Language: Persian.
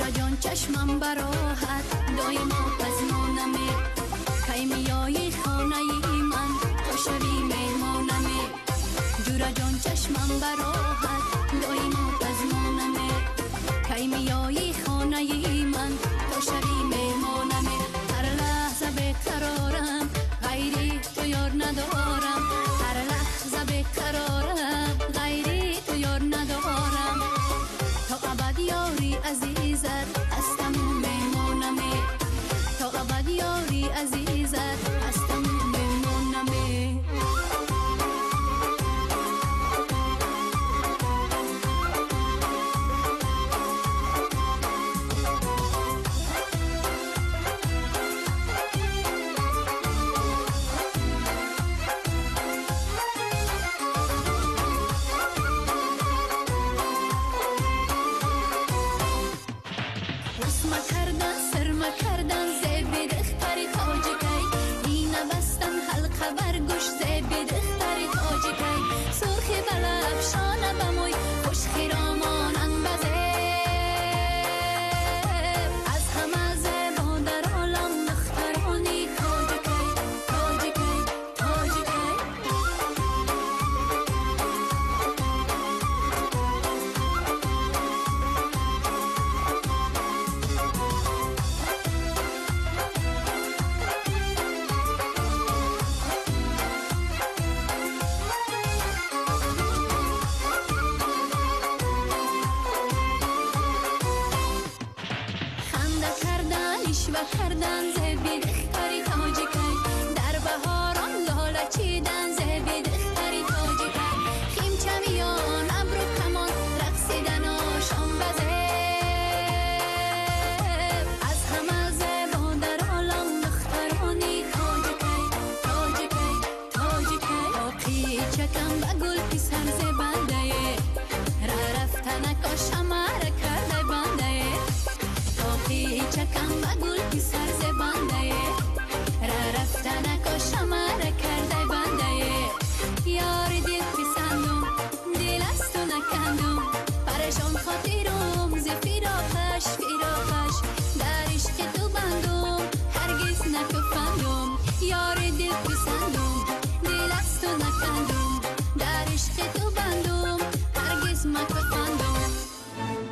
جورا جان چشمم براحت دایما پزمانمه کی میایی خانه من تو شوی مهمانمه جورا جان چشمم براحت دایما پزمانمه کی میایی خانه من تو شوی مهمانمه هر لحظه بقرارم غیری تو یار ندارم هر لحظه بقرارم غیری تو یار ندارم تا ابد یاری عزیزت هستم مهمانمه تا ابد یاری عزیزت هستم مهمانمه کردن زیبی دختری تاجی کی اینه بستن حلقه برگوش زیبی دختری تاجی کی سرخی بلب شانه بموی خوش خیرامانن بزه از همه زیبا در عالم دخترانی تاجی کی تاجی کی تاجی کی و کردن زیبی دختری تاجی کی در بهاران لاله چیدن زیبی دختری تاجی کی خیم چمیان ابرو کمان رقصیدن آشام بزه از همه زیبا در عالم دخترانی تاجی کی تاجی کی تاجی کی باقی چکم و گل پسر زبنده را رفتن کاشمه را کرده بنده باقی چکم و گل سر زبانده را رفتن کاشمه را کرده بنده یار دل پسندم دل از تو نکندم پرشان خاطرم ز فراقش فراقش در عشق تو بندم هرگز نکفندم یار دل پسندم دل از تو نکندم در عشق تو بندم هرگز مکفندم